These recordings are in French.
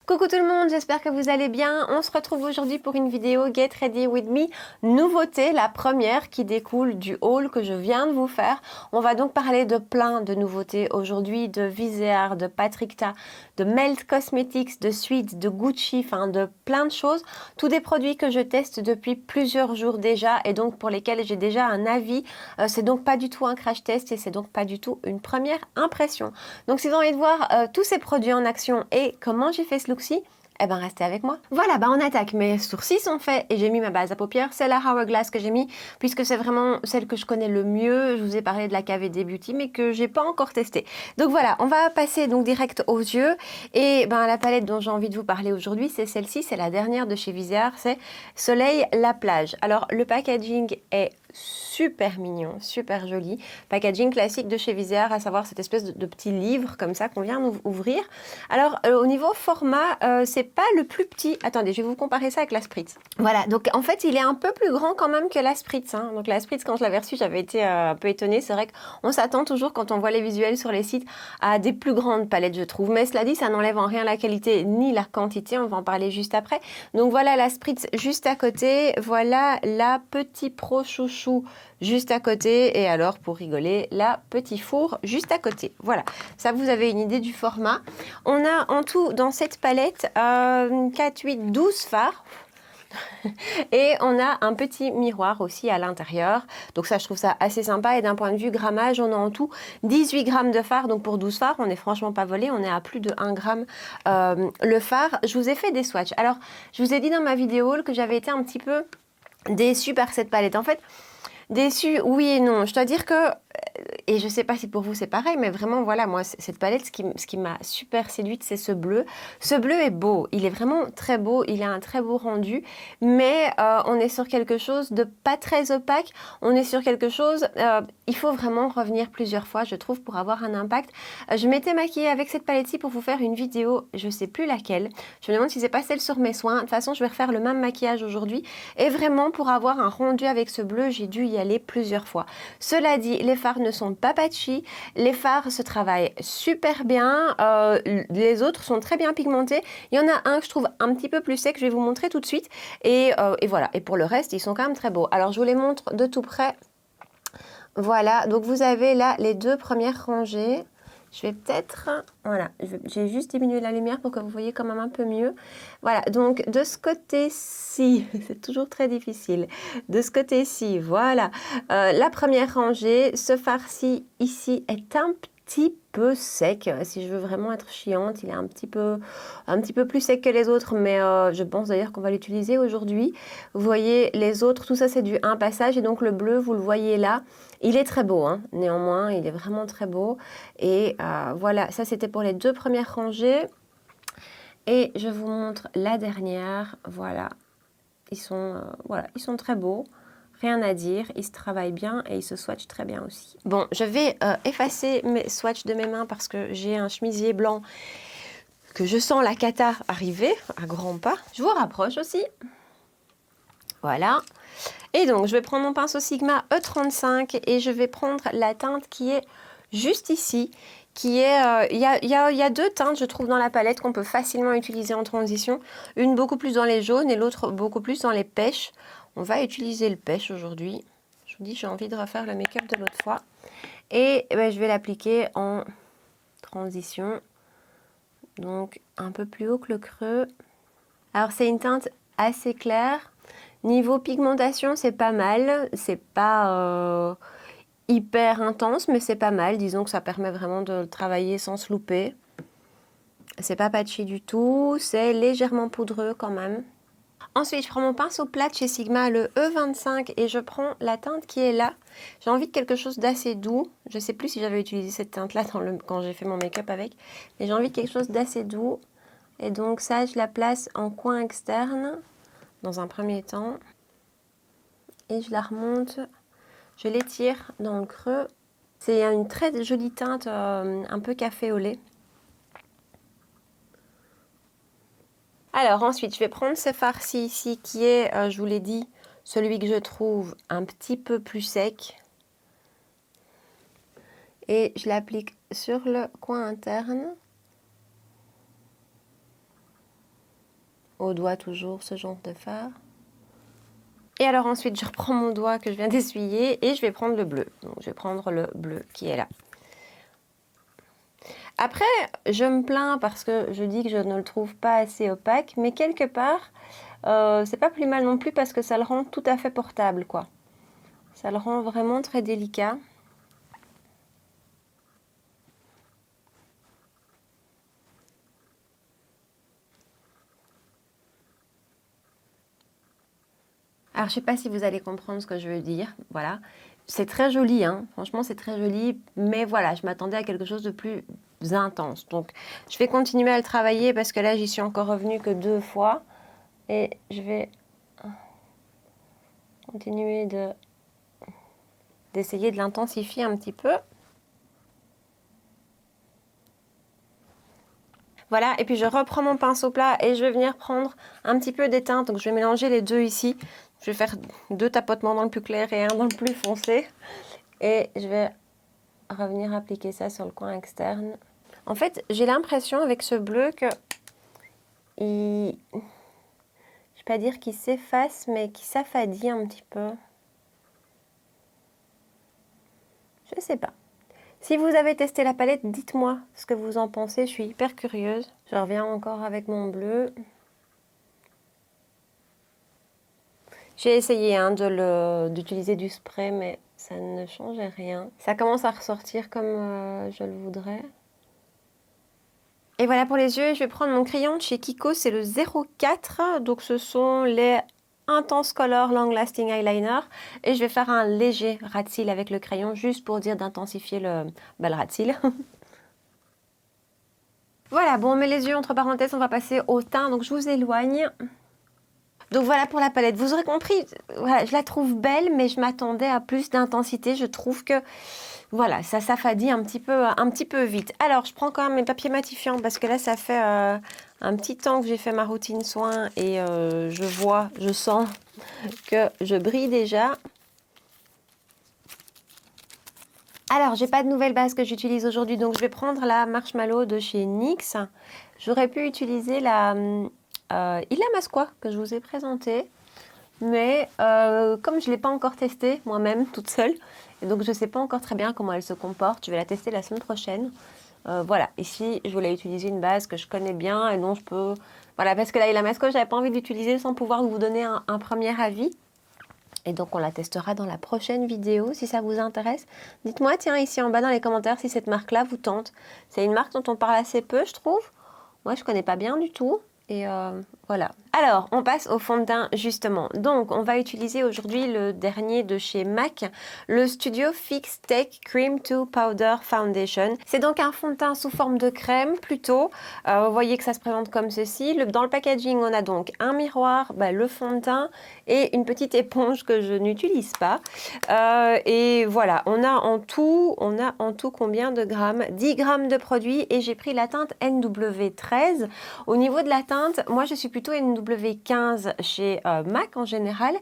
Coucou tout le monde, j'espère que vous allez bien. On se retrouve aujourd'hui pour une vidéo Get Ready With Me. Nouveauté, la première qui découle du haul que je viens de vous faire. On va donc parler de plein de nouveautés aujourd'hui, de Viseart, de Patrickta, de Melt Cosmetics, de Sweet, de Gucci, enfin de plein de choses. Tous des produits que je teste depuis plusieurs jours déjà et donc pour lesquels j'ai déjà un avis. C'est donc pas du tout un crash test et c'est donc pas du tout une première impression. Donc si vous avez envie de voir tous ces produits en action et comment j'ai fait ce look, eh ben restez avec moi. Voilà, on attaque. Mes sourcils sont faits et j'ai mis ma base à paupières. C'est la Hourglass que j'ai mis puisque c'est vraiment celle que je connais le mieux. Je vous ai parlé de la KVD Beauty mais que j'ai pas encore testée. Donc voilà, on va passer donc direct aux yeux. Et la palette dont j'ai envie de vous parler aujourd'hui, c'est celle-ci. C'est la dernière de chez Viseart. C'est Soleil la plage. Alors le packaging est super mignon, super joli. Packaging classique de chez Viseart, à savoir cette espèce de petit livre comme ça qu'on vient d'ouvrir. Alors au niveau format, c'est pas le plus petit. Attendez, je vais vous comparer ça avec la Spritz. Voilà, donc en fait il est un peu plus grand quand même que la Spritz. Donc la Spritz, quand je l'avais reçue, j'avais été un peu étonnée. C'est vrai qu'on s'attend toujours quand on voit les visuels sur les sites à des plus grandes palettes, je trouve. Mais cela dit, ça n'enlève en rien la qualité ni la quantité. On va en parler juste après. Donc voilà la Spritz juste à côté. Voilà la Petit Pro Chouchou juste à côté. Et alors, pour rigoler, la Petit Four juste à côté. Voilà, ça vous avez une idée du format. On a en tout dans cette palette 4, 8, 12 fards. Et on a un petit miroir aussi à l'intérieur. Donc ça, je trouve ça assez sympa. Et d'un point de vue grammage, on a en tout 18 grammes de fard. Donc pour 12 fards, on n'est franchement pas volé. On est à plus de 1 gramme le fard. Je vous ai fait des swatchs. Alors, je vous ai dit dans ma vidéo que j'avais été un petit peu déçue par cette palette. En fait, déçue, oui et non. Je dois dire que, et je sais pas si pour vous c'est pareil, mais vraiment voilà, moi cette palette, ce qui m'a super séduite, c'est ce bleu. Ce bleu est beau, il est vraiment très beau, il a un très beau rendu, mais on est sur quelque chose de pas très opaque, on est sur quelque chose, il faut vraiment revenir plusieurs fois, je trouve, pour avoir un impact. Je m'étais maquillée avec cette palette-ci pour vous faire une vidéo, je sais plus laquelle, je me demande si c'est pas celle sur mes soins. De toute façon, je vais refaire le même maquillage aujourd'hui, et vraiment pour avoir un rendu avec ce bleu, j'ai dû y aller plusieurs fois. Cela dit, les fards ne sont pas patchy, les fards se travaillent super bien, les autres sont très bien pigmentés. Il y en a un que je trouve un petit peu plus sec, je vais vous montrer tout de suite. Et voilà, et pour le reste, ils sont quand même très beaux. Alors je vous les montre de tout près. Voilà, donc vous avez là les deux premières rangées. Je vais peut-être, voilà, j'ai juste diminué la lumière pour que vous voyez quand même un peu mieux. Voilà, donc de ce côté-ci, c'est toujours très difficile. De ce côté-ci, voilà, la première rangée, ce fard-ci ici est un petit peu sec. Si je veux vraiment être chiante, il est un petit peu plus sec que les autres, mais je pense d'ailleurs qu'on va l'utiliser aujourd'hui. Vous voyez, les autres, tout ça c'est du un passage, et donc le bleu, vous le voyez là. Il est très beau, hein. Néanmoins, il est vraiment très beau. Et voilà, ça c'était pour les deux premières rangées. Et je vous montre la dernière. Voilà, ils sont très beaux. Rien à dire, ils se travaillent bien et ils se swatchent très bien aussi. Bon, je vais effacer mes swatchs de mes mains parce que j'ai un chemisier blanc que je sens la cata arriver à grands pas. Je vous rapproche aussi. Voilà. Et donc, je vais prendre mon pinceau Sigma E35 et je vais prendre la teinte qui est juste ici, qui est... Il y a deux teintes, je trouve, dans la palette qu'on peut facilement utiliser en transition. Une beaucoup plus dans les jaunes et l'autre beaucoup plus dans les pêches. On va utiliser le pêche aujourd'hui. Je vous dis, j'ai envie de refaire le make-up de l'autre fois. Et je vais l'appliquer en transition. Donc, un peu plus haut que le creux. Alors, c'est une teinte assez claire. Niveau pigmentation, c'est pas mal. C'est pas hyper intense, mais c'est pas mal. Disons que ça permet vraiment de travailler sans se louper. C'est pas patchy du tout. C'est légèrement poudreux quand même. Ensuite, je prends mon pinceau plat de chez Sigma, le E25, et je prends la teinte qui est là. J'ai envie de quelque chose d'assez doux. Je sais plus si j'avais utilisé cette teinte-là quand j'ai fait mon make-up avec. Mais j'ai envie de quelque chose d'assez doux. Et donc ça, je la place en coin externe, dans un premier temps. Et je la remonte. Je l'étire dans le creux. C'est une très jolie teinte, un peu café au lait. Alors ensuite, je vais prendre ce fard-ci ici qui est, je vous l'ai dit, celui que je trouve un petit peu plus sec. Et je l'applique sur le coin interne. au doigt toujours ce genre de fard. Et alors ensuite, je reprends mon doigt que je viens d'essuyer et je vais prendre le bleu. Donc, je vais prendre le bleu qui est là. Après, je me plains parce que je dis que je ne le trouve pas assez opaque, mais quelque part, c'est pas plus mal non plus parce que ça le rend tout à fait portable, quoi. Ça le rend vraiment très délicat. Alors, je sais pas si vous allez comprendre ce que je veux dire, voilà. C'est très joli, hein. Franchement, c'est très joli, mais voilà, je m'attendais à quelque chose de plus intense. Donc, je vais continuer à le travailler parce que là, j'y suis encore revenue que 2 fois. Et je vais continuer d'essayer de l'intensifier un petit peu. Voilà, et puis je reprends mon pinceau plat et je vais venir prendre un petit peu d'éteinte. Donc, je vais mélanger les deux ici. Je vais faire 2 tapotements dans le plus clair et un dans le plus foncé. Et je vais revenir appliquer ça sur le coin externe. En fait, j'ai l'impression avec ce bleu que je ne vais pas dire qu'il s'efface, mais qu'il s'affadit un petit peu. Je sais pas. Si vous avez testé la palette, dites-moi ce que vous en pensez. Je suis hyper curieuse. Je reviens encore avec mon bleu. J'ai essayé d'utiliser du spray, mais ça ne changeait rien. Ça commence à ressortir comme je le voudrais. Et voilà pour les yeux, je vais prendre mon crayon de chez Kiko, c'est le 04. Donc ce sont les Intense Color Long Lasting Eyeliner. Et je vais faire un léger ras de cils avec le crayon, juste pour dire d'intensifier le ras de cils. Voilà, bon, on met les yeux entre parenthèses, on va passer au teint. Donc je vous éloigne. Donc voilà pour la palette. Vous aurez compris, voilà, je la trouve belle, mais je m'attendais à plus d'intensité. Je trouve que voilà, ça s'affadit un petit peu vite. Alors, je prends quand même mes papiers matifiants parce que là, ça fait un petit temps que j'ai fait ma routine soin et je sens que je brille déjà. Alors, j'ai pas de nouvelle base que j'utilise aujourd'hui, donc je vais prendre la Marshmallow de chez NYX. J'aurais pu utiliser la Illamasqua que je vous ai présentée. Mais comme je ne l'ai pas encore testée moi-même toute seule, et donc je ne sais pas encore très bien comment elle se comporte, je vais la tester la semaine prochaine. Voilà, ici je voulais utiliser une base que je connais bien et dont je peux... Voilà, parce que là, Illamasqua, je n'avais pas envie d'utiliser sans pouvoir vous donner un premier avis. Et donc on la testera dans la prochaine vidéo si ça vous intéresse. Dites-moi, tiens, ici en bas dans les commentaires si cette marque-là vous tente. C'est une marque dont on parle assez peu, je trouve. Moi, je ne connais pas bien du tout. Et voilà. Alors, on passe au fond de teint justement. Donc, on va utiliser aujourd'hui le dernier de chez MAC, le Studio Fix Take Cream to Powder Foundation. C'est donc un fond de teint sous forme de crème plutôt. Vous voyez que ça se présente comme ceci. Dans le packaging, on a donc un miroir, le fond de teint et une petite éponge que je n'utilise pas. Et voilà, on a en tout combien de grammes? 10 grammes de produit et j'ai pris la teinte NW13. Au niveau de la teinte, moi je suis plutôt NW15 chez MAC en général.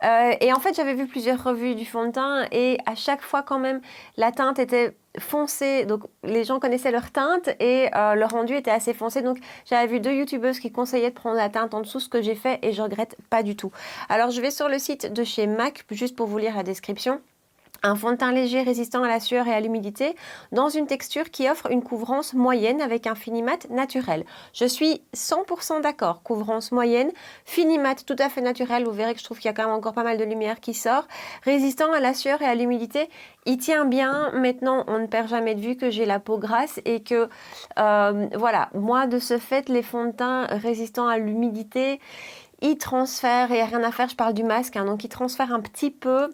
Et en fait, j'avais vu plusieurs revues du fond de teint et à chaque fois quand même, la teinte était foncée. Donc les gens connaissaient leur teinte et le rendu était assez foncé. Donc j'avais vu 2 youtubeuses qui conseillaient de prendre la teinte en dessous, ce que j'ai fait et je regrette pas du tout. Alors je vais sur le site de chez MAC juste pour vous lire la description. Un fond de teint léger résistant à la sueur et à l'humidité dans une texture qui offre une couvrance moyenne avec un fini mat naturel. Je suis 100% d'accord, couvrance moyenne, fini mat tout à fait naturel, vous verrez que je trouve qu'il y a quand même encore pas mal de lumière qui sort. Résistant à la sueur et à l'humidité, il tient bien. Maintenant, on ne perd jamais de vue que j'ai la peau grasse et que voilà, moi de ce fait, les fonds de teint résistants à l'humidité, ils transfèrent, et il n'y a rien à faire, je parle du masque, hein, donc ils transfèrent un petit peu.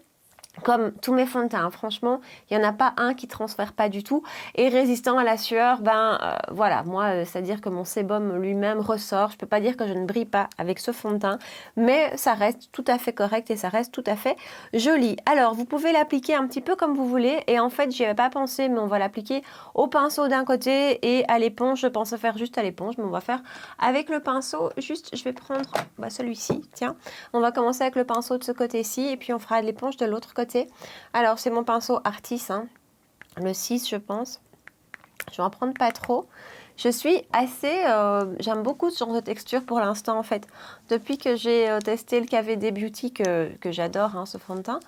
Comme tous mes fonds de teint, franchement, il n'y en a pas un qui ne transfère pas du tout. Et résistant à la sueur, voilà, moi, c'est-à-dire que mon sébum lui-même ressort. Je ne peux pas dire que je ne brille pas avec ce fond de teint, mais ça reste tout à fait correct et ça reste tout à fait joli. Alors, vous pouvez l'appliquer un petit peu comme vous voulez. Et en fait, j'y avais pas pensé, mais on va l'appliquer au pinceau d'un côté et à l'éponge. Je pensais faire juste à l'éponge, mais on va faire avec le pinceau. Juste, je vais prendre celui-ci, tiens. On va commencer avec le pinceau de ce côté-ci et puis on fera l'éponge de l'autre côté. Alors, c'est mon pinceau Artis, hein, le 6, je pense. Je vais en prendre pas trop. Je suis assez... j'aime beaucoup ce genre de texture pour l'instant en fait. Depuis que j'ai testé le KVD Beauty que j'adore, hein, ce fond de teint,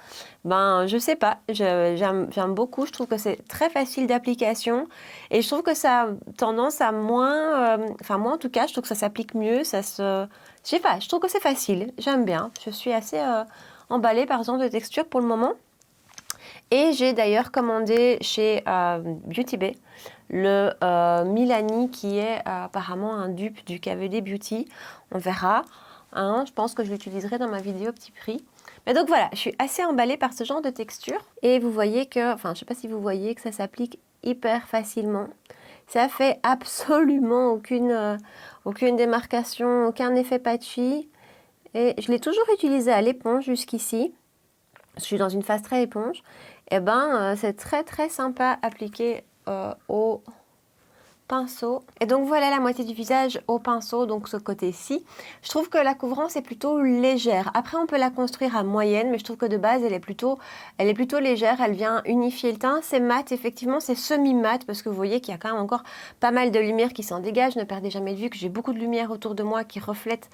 ben je sais pas, j'aime beaucoup. Je trouve que c'est très facile d'application et je trouve que ça a tendance à moins... Enfin moi en tout cas, je trouve que ça s'applique mieux, ça se... Je sais pas, je trouve que c'est facile, j'aime bien. Je suis assez emballée par ce genre de texture pour le moment. Et j'ai d'ailleurs commandé chez Beauty Bay le Milani qui est apparemment un dupe du KVD Beauty. On verra. Hein, je pense que je l'utiliserai dans ma vidéo petit prix. Mais donc voilà, je suis assez emballée par ce genre de texture. Et vous voyez que, enfin je ne sais pas si vous voyez que ça s'applique hyper facilement. Ça fait absolument aucune démarcation, aucun effet patchy. Et je l'ai toujours utilisé à l'éponge jusqu'ici. Je suis dans une phase très éponge. Et ben c'est très très sympa appliqué au pinceau. Et donc voilà la moitié du visage au pinceau, donc ce côté-ci. Je trouve que la couvrance est plutôt légère. Après on peut la construire à moyenne, mais je trouve que de base elle est plutôt légère, elle vient unifier le teint. C'est mat, effectivement c'est semi-mat, parce que vous voyez qu'il y a quand même encore pas mal de lumière qui s'en dégage. Ne perdez jamais de vue que j'ai beaucoup de lumière autour de moi qui reflète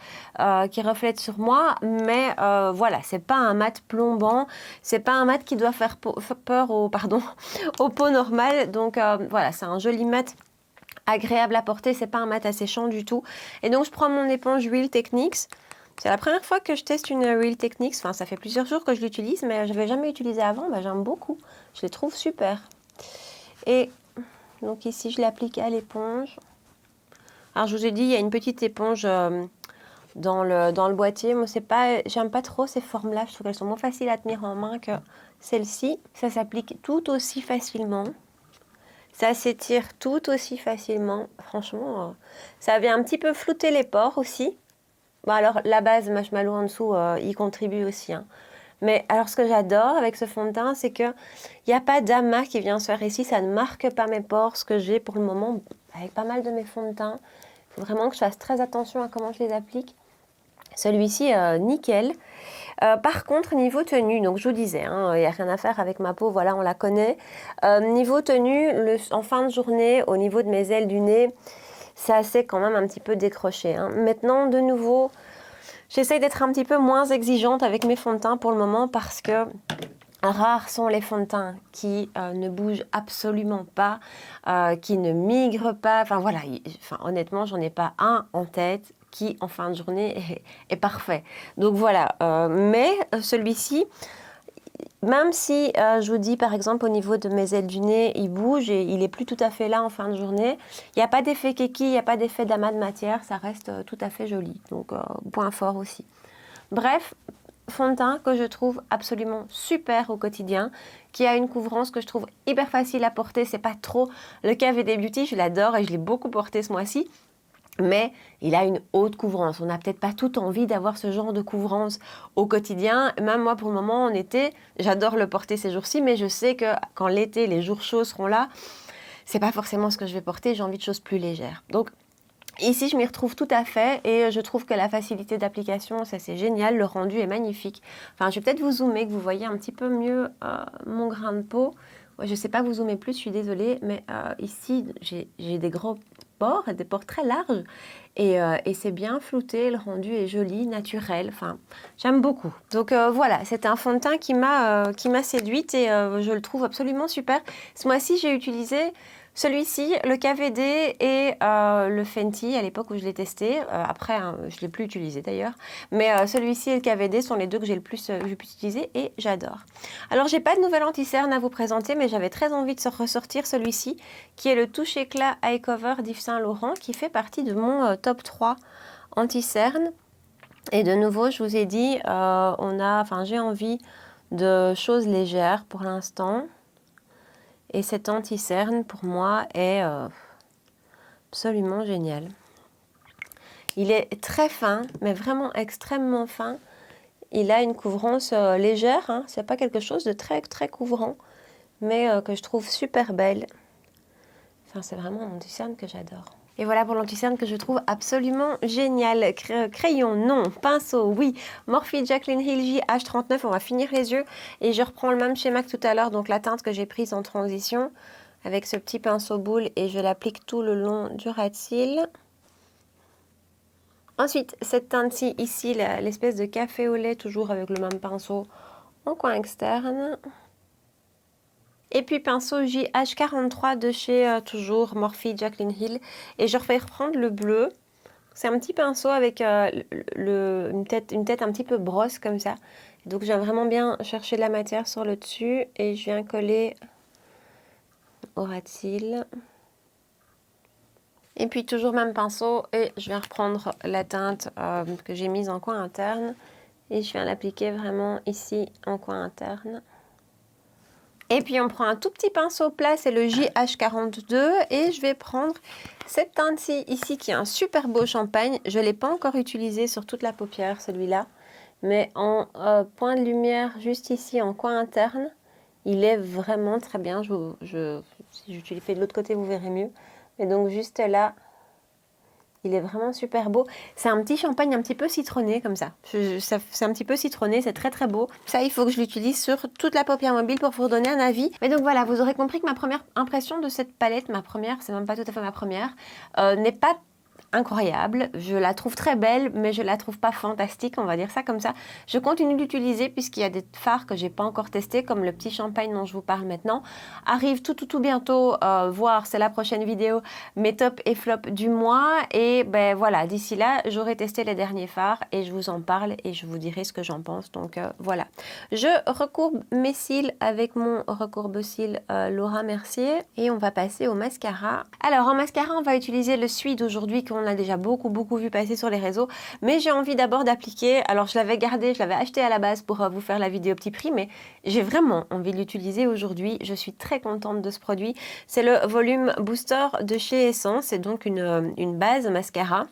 sur moi, mais voilà, c'est pas un mat plombant, c'est pas un mat qui doit faire peur aux peaux normales. Donc voilà, c'est un joli mat agréable à porter, c'est pas un mat asséchant du tout. Et donc je prends mon éponge Real Techniques. C'est la première fois que je teste une Real Techniques, enfin ça fait plusieurs jours que je l'utilise, mais je n'avais jamais utilisé avant, bah, j'aime beaucoup, je les trouve super. Et donc ici je l'applique à l'éponge. Alors je vous ai dit, il y a une petite éponge dans le boîtier, moi j'aime pas trop ces formes-là, je trouve qu'elles sont moins faciles à tenir en main que celle-ci. Ça s'applique tout aussi facilement. Ça s'étire tout aussi facilement. Franchement, ça vient un petit peu flouter les pores aussi. Bon, alors, la base Marshmallow en dessous, y contribue aussi. Hein. Mais alors, ce que j'adore avec ce fond de teint, c'est qu'il n'y a pas d'amas qui vient se faire ici. Ça ne marque pas mes pores, ce que j'ai pour le moment avec pas mal de mes fonds de teint. Il faut vraiment que je fasse très attention à comment je les applique. Celui-ci, nickel. Par contre, niveau tenue, donc je vous disais, il n'y a rien à faire avec ma peau, voilà, on la connaît. Niveau tenue, en fin de journée, au niveau de mes ailes du nez, c'est assez quand même un petit peu décroché. Hein. Maintenant, de nouveau, j'essaye d'être un petit peu moins exigeante avec mes fonds de teint pour le moment parce que rares sont les fonds de teint qui ne bougent absolument pas, qui ne migrent pas. Enfin voilà, honnêtement, j'en ai pas un en tête qui en fin de journée est parfait. Donc voilà, mais celui-ci, même si je vous dis par exemple au niveau de mes ailes du nez, il bouge et il n'est plus tout à fait là en fin de journée, il n'y a pas d'effet kiki, il n'y a pas d'effet d'amas de matière, ça reste tout à fait joli. Donc point fort aussi. Bref, fond de teint que je trouve absolument super au quotidien, qui a une couvrance que je trouve hyper facile à porter, c'est pas trop le KVD Beauty, je l'adore et je l'ai beaucoup porté ce mois-ci. Mais il a une haute couvrance. On n'a peut-être pas toute envie d'avoir ce genre de couvrance au quotidien. Même moi, pour le moment, en été, j'adore le porter ces jours-ci, mais je sais que quand l'été, les jours chauds seront là, c'est pas forcément ce que je vais porter. J'ai envie de choses plus légères. Donc, ici, je m'y retrouve tout à fait et je trouve que la facilité d'application, ça c'est génial. Le rendu est magnifique. Enfin, je vais peut-être vous zoomer, que vous voyez un petit peu mieux mon grain de peau. Je ne sais pas vous zoomer plus, je suis désolée, mais ici, j'ai des gros pores, des pores très larges et c'est bien flouté, le rendu est joli, naturel, enfin, j'aime beaucoup. Donc voilà, c'est un fond de teint qui m'a séduite et je le trouve absolument super. Ce mois-ci, j'ai utilisé celui-ci, le KVD et le Fenty à l'époque où je l'ai testé. Après, hein, je ne l'ai plus utilisé d'ailleurs. Mais celui-ci et le KVD sont les deux que j'ai le plus utilisé et j'adore. Alors, j'ai pas de nouvelle anti-cerne à vous présenter, mais j'avais très envie de ressortir celui-ci, qui est le Touche Éclat Eye Cover d'Yves Saint Laurent, qui fait partie de mon top 3 anti-cerne. Et de nouveau, je vous ai dit, j'ai envie de choses légères pour l'instant. Et cet anti-cerne, pour moi, est absolument génial. Il est très fin, mais vraiment extrêmement fin. Il a une couvrance légère, hein. C'est pas quelque chose de très, très couvrant, mais que je trouve super belle. Enfin, c'est vraiment un anti-cerne que j'adore. Et voilà pour l'anti-cerne que je trouve absolument génial. Crayon, non. Pinceau, oui. Morphe Jaclyn Hill J H39, on va finir les yeux. Et je reprends le même schéma que tout à l'heure, donc la teinte que j'ai prise en transition. avec ce petit pinceau boule et je l'applique tout le long du ras de cils. Ensuite, cette teinte-ci ici, l'espèce de café au lait, toujours avec le même pinceau en coin externe. Et puis pinceau JH43 de chez toujours Morphe Jaclyn Hill. Et je refais reprendre le bleu. C'est un petit pinceau avec une tête un petit peu brosse comme ça. Donc j'aime vraiment bien chercher de la matière sur le dessus et je viens coller au ras de cils. Et puis toujours même pinceau et je viens reprendre la teinte que j'ai mise en coin interne. Et je viens l'appliquer vraiment ici en coin interne. Et puis on prend un tout petit pinceau plat, c'est le JH42 et je vais prendre cette teinte-ci ici qui est un super beau champagne. Je ne l'ai pas encore utilisé sur toute la paupière celui-là, mais en point de lumière juste ici en coin interne, il est vraiment très bien. Si je le fais de l'autre côté vous verrez mieux. Mais donc juste là, il est vraiment super beau. C'est un petit champagne un petit peu citronné comme ça. C'est un petit peu citronné, c'est très très beau. Ça, il faut que je l'utilise sur toute la paupière mobile pour vous donner un avis. Mais donc voilà, vous aurez compris que ma première impression de cette palette, c'est même pas tout à fait ma première, n'est pas incroyable. Je la trouve très belle, mais je la trouve pas fantastique, on va dire ça comme ça. Je continue d'utiliser puisqu'il y a des fards que j'ai pas encore testés, comme le petit champagne dont je vous parle maintenant. Arrive tout bientôt, voir, c'est la prochaine vidéo, mes tops et flops du mois. Et ben voilà, d'ici là, j'aurai testé les derniers fards et je vous en parle et je vous dirai ce que j'en pense. Donc voilà. Je recourbe mes cils avec mon recourbe-cils Laura Mercier et on va passer au mascara. Alors en mascara, on va utiliser le Suede aujourd'hui qu'on a déjà beaucoup vu passer sur les réseaux, mais j'ai envie d'abord d'appliquer, alors je l'avais gardé, je l'avais acheté à la base pour vous faire la vidéo petit prix, mais j'ai vraiment envie de l'utiliser aujourd'hui. Je suis très contente de ce produit. C'est le Volume Booster de chez Essence, c'est donc une base mascara.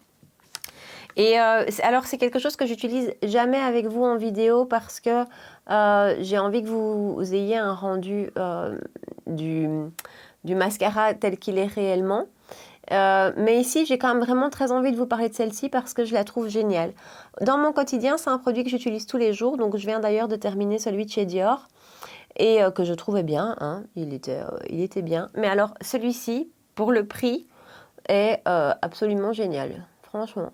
Et alors c'est quelque chose que j'utilise jamais avec vous en vidéo parce que j'ai envie que vous ayez un rendu du mascara tel qu'il est réellement. Mais ici, j'ai quand même vraiment très envie de vous parler de celle-ci parce que je la trouve géniale. Dans mon quotidien, c'est un produit que j'utilise tous les jours. Donc, je viens d'ailleurs de terminer celui de chez Dior et que je trouvais bien. Hein, il était bien. Mais alors, celui-ci, pour le prix, est absolument génial. Franchement.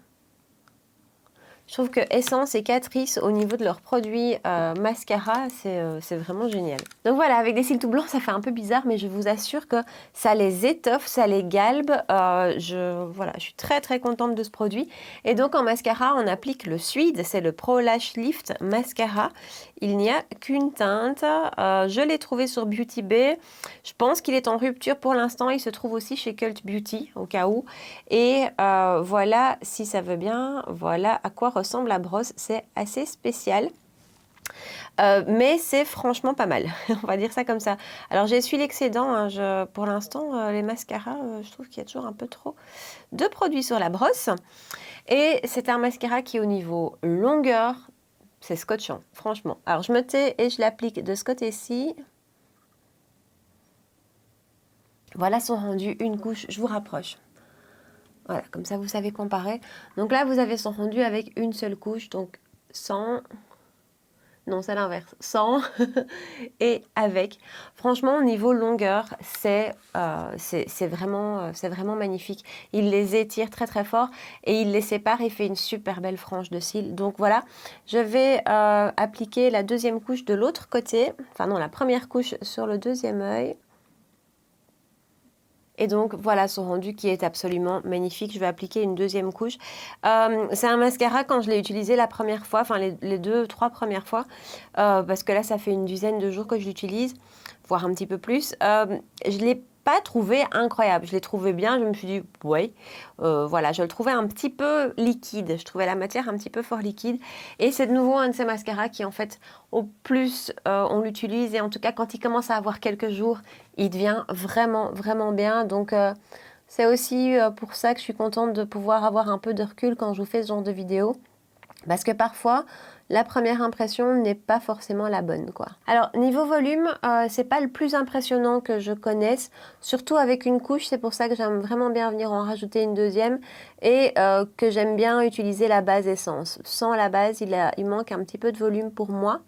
Je trouve que Essence et Catrice, au niveau de leurs produits mascara, c'est vraiment génial. Donc voilà, avec des cils tout blancs, ça fait un peu bizarre, mais je vous assure que ça les étoffe, ça les galbe. Voilà, je suis très contente de ce produit. Et donc en mascara, on applique le Suede, c'est le Pro Lash Lift Mascara. Il n'y a qu'une teinte. Je l'ai trouvé sur Beauty Bay. Je pense qu'il est en rupture pour l'instant. Il se trouve aussi chez Cult Beauty, au cas où. Et voilà, si ça veut bien, voilà à quoi ressemble la brosse. C'est assez spécial. Mais c'est franchement pas mal, on va dire ça comme ça. Alors j'ai essuyé l'excédent, hein, pour l'instant les mascaras, je trouve qu'il y a toujours un peu trop de produits sur la brosse. Et c'est un mascara qui au niveau longueur, c'est scotchant, franchement. Alors je me tais et je l'applique de ce côté-ci. Voilà son rendu, une couche, je vous rapproche. Voilà, comme ça vous savez comparer. Donc là vous avez son rendu avec une seule couche, donc sans... Non, c'est l'inverse. Sans et avec. Franchement, au niveau longueur, c'est vraiment magnifique. Il les étire très fort et il les sépare et fait une super belle frange de cils. Donc voilà, je vais appliquer la deuxième couche de l'autre côté. Enfin non, la première couche sur le deuxième œil. Et donc, voilà son rendu qui est absolument magnifique. Je vais appliquer une deuxième couche. C'est un mascara, quand je l'ai utilisé la première fois, enfin les 2-3 premières fois, parce que là, ça fait une dizaine de jours que je l'utilise, voire un petit peu plus. Je ne l'ai pas trouvé incroyable. Je l'ai trouvé bien. Je me suis dit, ouais, voilà, je le trouvais un petit peu liquide. Je trouvais la matière un petit peu fort liquide. Et c'est de nouveau un de ces mascaras qui, en fait, au plus on l'utilise, et en tout cas, quand il commence à avoir quelques jours, il devient vraiment bien. Donc, c'est aussi pour ça que je suis contente de pouvoir avoir un peu de recul quand je vous fais ce genre de vidéo. Parce que parfois, la première impression n'est pas forcément la bonne, quoi. Alors, niveau volume, c'est pas le plus impressionnant que je connaisse, surtout avec une couche. C'est pour ça que j'aime vraiment bien venir en rajouter une deuxième et que j'aime bien utiliser la base Essence. Sans la base, il manque un petit peu de volume pour moi.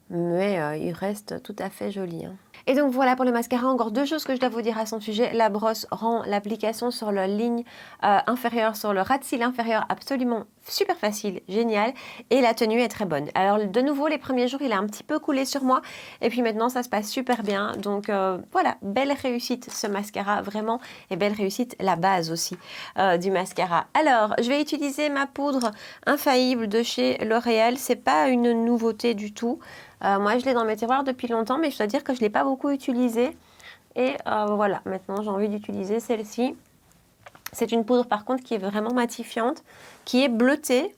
Mais il reste tout à fait joli. Hein. Et donc voilà pour le mascara, encore deux choses que je dois vous dire à son sujet. La brosse rend l'application sur la ligne inférieure, sur le ras de cils inférieur absolument super facile, génial. Et la tenue est très bonne. Alors de nouveau, les premiers jours, il a un petit peu coulé sur moi. Et puis maintenant, ça se passe super bien. Donc voilà, belle réussite ce mascara, vraiment. Et belle réussite la base aussi du mascara. Alors, je vais utiliser ma poudre infaillible de chez L'Oréal. C'est pas une nouveauté du tout. Moi, je l'ai dans mes tiroirs depuis longtemps, mais je dois dire que je ne l'ai pas beaucoup utilisée. Et voilà, maintenant, j'ai envie d'utiliser celle-ci. C'est une poudre, par contre, qui est vraiment matifiante, qui est bleutée.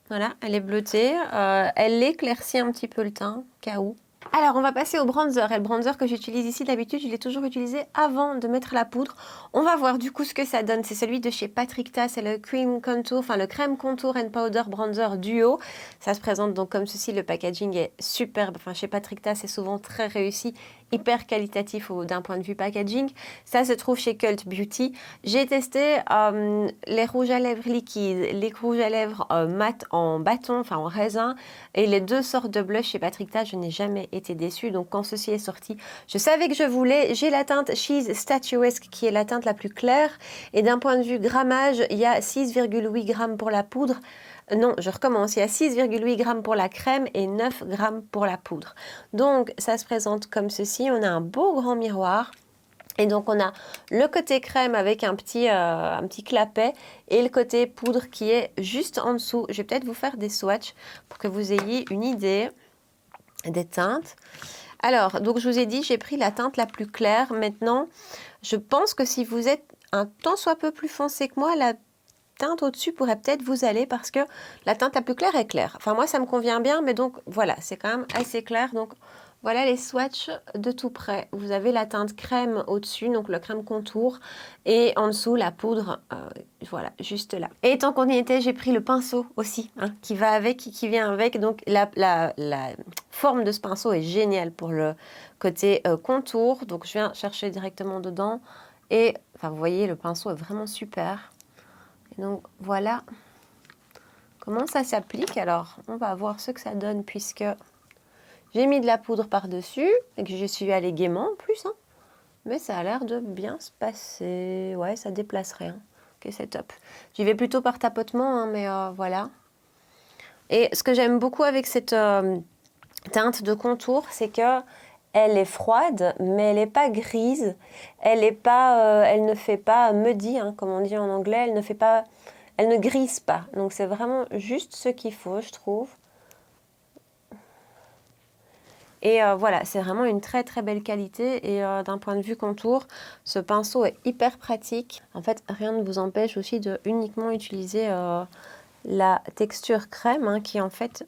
Voilà, elle est bleutée. Elle éclaircit un petit peu le teint, cas où. Alors, on va passer au bronzer. Et le bronzer que j'utilise ici, d'habitude, je l'ai toujours utilisé avant de mettre la poudre. On va voir du coup ce que ça donne. C'est celui de chez Patrick Ta, c'est le Cream Contour, enfin le Crème Contour and Powder Bronzer Duo. Ça se présente donc comme ceci. Le packaging est superbe. Enfin, chez Patrick Ta, c'est souvent très réussi, hyper qualitatif d'un point de vue packaging. Ça se trouve chez Cult Beauty. J'ai testé les rouges à lèvres liquides, les rouges à lèvres mat en bâton, enfin en raisin, et les deux sortes de blush chez Patrick Ta. Je n'ai jamais été déçue. Donc quand ceci est sorti, je savais que je voulais. J'ai la teinte She's Statuesque qui est la teinte la plus claire. Et d'un point de vue grammage, il y a 6,8 grammes pour la poudre. Non, je recommence. Il y a 6,8 grammes pour la crème et 9 grammes pour la poudre. Donc ça se présente comme ceci. On a un beau grand miroir. Et donc on a le côté crème avec un petit clapet et le côté poudre qui est juste en dessous. Je vais peut-être vous faire des swatchs pour que vous ayez une idée des teintes. Alors, donc je vous ai dit, j'ai pris la teinte la plus claire. Maintenant, je pense que si vous êtes un tant soit peu plus foncé que moi, la teinte au-dessus pourrait peut-être vous aller parce que la teinte la plus claire est claire. Enfin, moi, ça me convient bien, mais donc voilà, c'est quand même assez clair. Donc, voilà les swatchs de tout près. Vous avez la teinte crème au-dessus, donc le crème contour, et en dessous la poudre, voilà, juste là. Et tant qu'on y était, j'ai pris le pinceau aussi, hein, qui va avec, qui vient avec. Donc la forme de ce pinceau est géniale pour le côté contour. Donc je viens chercher directement dedans. Et enfin, vous voyez, le pinceau est vraiment super. Et donc voilà comment ça s'applique. Alors, on va voir ce que ça donne puisque j'ai mis de la poudre par-dessus et que je suis allée gaiement en plus. Hein. Mais ça a l'air de bien se passer. Ouais, ça déplace rien. Ok, c'est top. J'y vais plutôt par tapotement, hein, mais voilà. Et ce que j'aime beaucoup avec cette teinte de contour, c'est que elle est froide, mais elle n'est pas grise. Elle ne fait pas muddy, hein, comme on dit en anglais. Elle ne grise pas. Donc c'est vraiment juste ce qu'il faut, je trouve. Et voilà, c'est vraiment une très très belle qualité. Et d'un point de vue contour, ce pinceau est hyper pratique. En fait, rien ne vous empêche aussi de uniquement utiliser la texture crème, hein, qui en fait,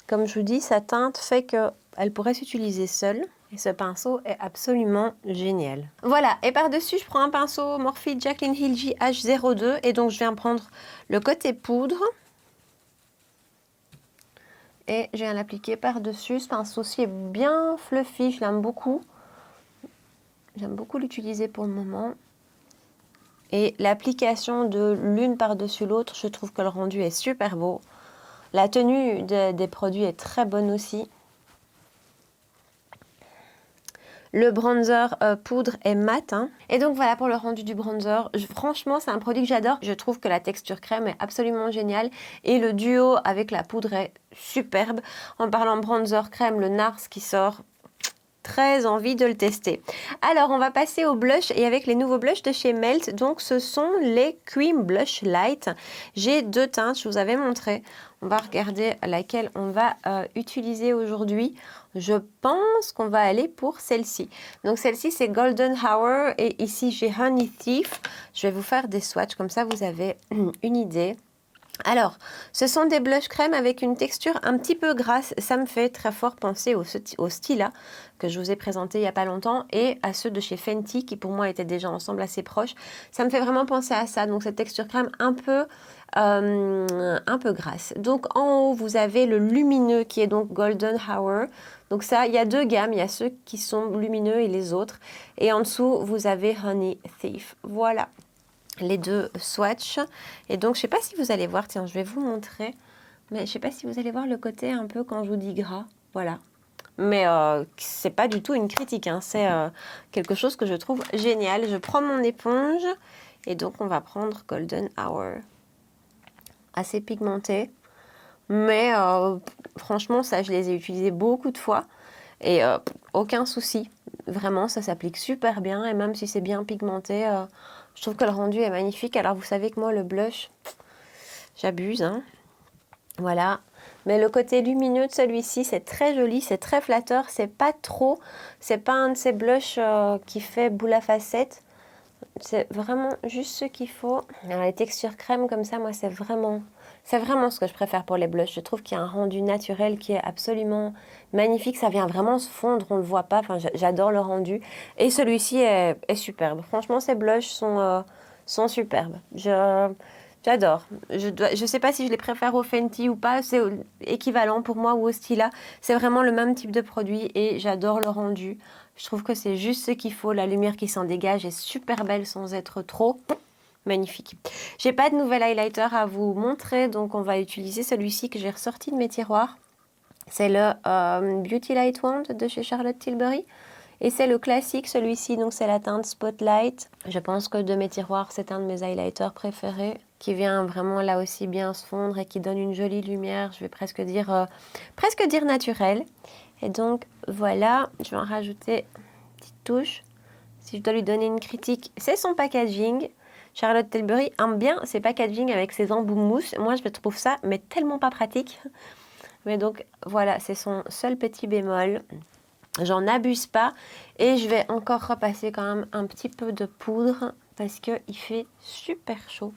comme je vous dis, sa teinte fait qu'elle pourrait s'utiliser seule. Et ce pinceau est absolument génial. Voilà, et par-dessus, je prends un pinceau Morphe Jaclyn Hill JH02. Et donc, je viens prendre le côté poudre. Et je viens l'appliquer par-dessus. Ce pinceau-ci est bien fluffy, je l'aime beaucoup. J'aime beaucoup l'utiliser pour le moment. Et l'application de l'une par-dessus l'autre, je trouve que le rendu est super beau. La tenue des produits est très bonne aussi. Le bronzer poudre est mat. Hein. Et donc voilà pour le rendu du bronzer. Franchement, c'est un produit que j'adore. Je trouve que la texture crème est absolument géniale. Et le duo avec la poudre est superbe. En parlant bronzer crème, le NARS qui sort, très envie de le tester. Alors, on va passer au blush et avec les nouveaux blushs de chez Melt. Donc, ce sont les Cream Blush Light. J'ai deux teintes, je vous avais montré. On va regarder laquelle on va utiliser aujourd'hui. Je pense qu'on va aller pour celle-ci. Donc, celle-ci, c'est Golden Hour et ici, j'ai Honey Thief. Je vais vous faire des swatchs, comme ça, vous avez une idée. Alors, ce sont des blushs crème avec une texture un petit peu grasse. Ça me fait très fort penser au Stila que je vous ai présenté il n'y a pas longtemps et à ceux de chez Fenty qui pour moi étaient déjà ensemble assez proches. Ça me fait vraiment penser à ça. Donc, cette texture crème un peu grasse. Donc, en haut, vous avez le lumineux qui est donc Golden Hour. Donc ça, il y a deux gammes. Il y a ceux qui sont lumineux et les autres. Et en dessous, vous avez Honey Thief. Voilà. Les deux swatchs. Et donc, je ne sais pas si vous allez voir, tiens, je vais vous montrer. Mais je ne sais pas si vous allez voir le côté un peu quand je vous dis gras. Voilà. mais c'est pas du tout une critique, hein. C'est quelque chose que je trouve génial. Je prends mon éponge et donc on va prendre Golden Hour. Assez pigmenté, mais franchement, ça, je les ai utilisés beaucoup de fois et aucun souci. Vraiment, ça s'applique super bien et même si c'est bien pigmenté, je trouve que le rendu est magnifique. Alors, vous savez que moi, le blush, j'abuse, hein. Voilà. Mais le côté lumineux de celui-ci, c'est très joli, c'est très flatteur, c'est pas trop, c'est pas un de ces blushs qui fait boule à facettes. C'est vraiment juste ce qu'il faut. Alors, les textures crème comme ça, moi, c'est vraiment ce que je préfère pour les blushs. Je trouve qu'il y a un rendu naturel qui est absolument magnifique. Ça vient vraiment se fondre, on ne le voit pas. Enfin, j'adore le rendu. Et celui-ci est superbe. Franchement, ces blushs sont superbes. J'adore. Je sais pas si je les préfère au Fenty ou pas. C'est équivalent pour moi ou au Stila. C'est vraiment le même type de produit et j'adore le rendu. Je trouve que c'est juste ce qu'il faut. La lumière qui s'en dégage est super belle sans être trop magnifique. J'ai pas de nouvel highlighter à vous montrer, donc on va utiliser celui-ci que j'ai ressorti de mes tiroirs. C'est le Beauty Light Wand de chez Charlotte Tilbury. Et c'est le classique, celui-ci, donc c'est la teinte Spotlight. Je pense que de mes tiroirs, c'est un de mes highlighters préférés, qui vient vraiment là aussi bien se fondre et qui donne une jolie lumière, je vais presque dire naturelle. Et donc voilà, je vais en rajouter une petite touche. Si je dois lui donner une critique, c'est son packaging. Charlotte Tilbury aime bien ses packaging avec ses embouts mousse. Moi, je trouve ça mais tellement pas pratique. Mais donc, voilà, c'est son seul petit bémol. J'en abuse pas. Et je vais encore repasser quand même un petit peu de poudre parce qu'il fait super chaud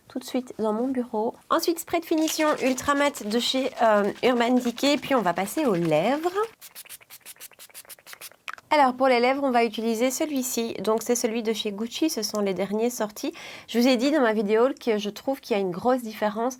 tout de suite dans mon bureau. Ensuite, spray de finition ultra mat de chez Urban Decay. Puis, on va passer aux lèvres. Alors pour les lèvres, on va utiliser celui-ci. Donc c'est celui de chez Gucci, ce sont les derniers sortis. Je vous ai dit dans ma vidéo que je trouve qu'il y a une grosse différence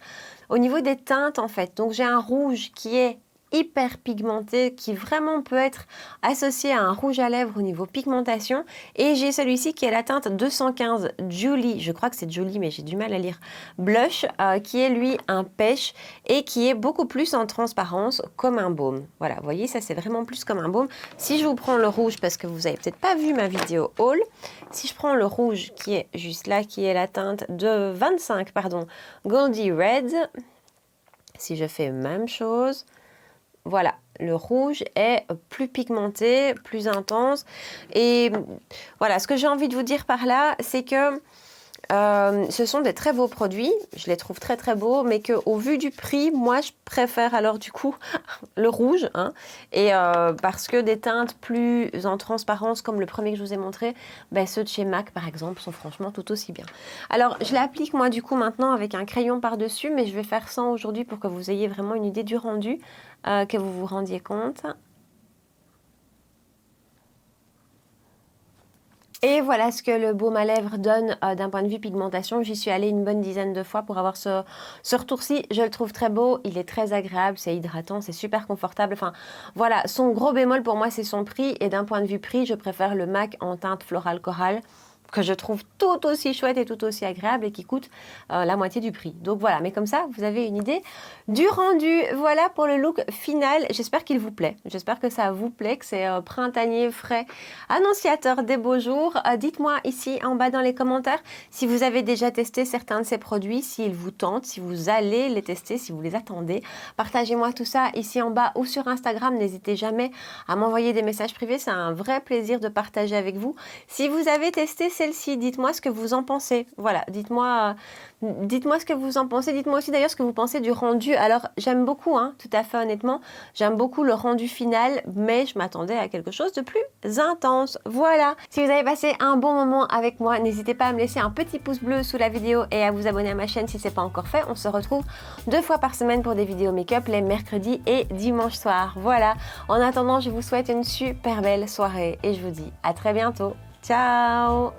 au niveau des teintes en fait. Donc j'ai un rouge qui est hyper pigmenté, qui vraiment peut être associé à un rouge à lèvres au niveau pigmentation. Et j'ai celui-ci qui est la teinte 215 Julie, je crois que c'est Julie mais j'ai du mal à lire, blush, qui est lui un pêche et qui est beaucoup plus en transparence comme un baume. Voilà, vous voyez, ça c'est vraiment plus comme un baume. Si je vous prends le rouge, parce que vous avez peut-être pas vu ma vidéo haul, si je prends le rouge qui est juste là, qui est la teinte de 25, pardon, Goldie Red, si je fais même chose, voilà, le rouge est plus pigmenté, plus intense. Et voilà, ce que j'ai envie de vous dire par là, c'est que ce sont des très beaux produits. Je les trouve très très beaux, mais qu'au vu du prix, moi je préfère alors du coup le rouge. Hein, et parce que des teintes plus en transparence, comme le premier que je vous ai montré, ben, ceux de chez MAC par exemple sont franchement tout aussi bien. Alors je l'applique moi du coup maintenant avec un crayon par-dessus, mais je vais faire sans aujourd'hui pour que vous ayez vraiment une idée du rendu. Que vous vous rendiez compte. Et voilà ce que le baume à lèvres donne d'un point de vue pigmentation. J'y suis allée une bonne dizaine de fois pour avoir ce retour-ci. Je le trouve très beau, il est très agréable, c'est hydratant, c'est super confortable. Enfin voilà, son gros bémol pour moi c'est son prix. Et d'un point de vue prix, je préfère le MAC en teinte florale corale, que je trouve tout aussi chouette et tout aussi agréable et qui coûte la moitié du prix. Donc voilà, mais comme ça, vous avez une idée du rendu. Voilà pour le look final. J'espère qu'il vous plaît. J'espère que ça vous plaît, que c'est printanier, frais, annonciateur des beaux jours. Dites-moi ici en bas dans les commentaires si vous avez déjà testé certains de ces produits, s'ils vous tentent, si vous allez les tester, si vous les attendez. Partagez-moi tout ça ici en bas ou sur Instagram. N'hésitez jamais à m'envoyer des messages privés. C'est un vrai plaisir de partager avec vous. Si vous avez testé celle-ci, dites-moi ce que vous en pensez. Voilà, dites-moi ce que vous en pensez. Dites-moi aussi d'ailleurs ce que vous pensez du rendu. Alors, j'aime beaucoup, hein, tout à fait honnêtement, j'aime beaucoup le rendu final, mais je m'attendais à quelque chose de plus intense. Voilà. Si vous avez passé un bon moment avec moi, n'hésitez pas à me laisser un petit pouce bleu sous la vidéo et à vous abonner à ma chaîne si ce n'est pas encore fait. On se retrouve 2 fois par semaine pour des vidéos make-up, les mercredis et dimanche soir. Voilà. En attendant, je vous souhaite une super belle soirée et je vous dis à très bientôt. Ciao!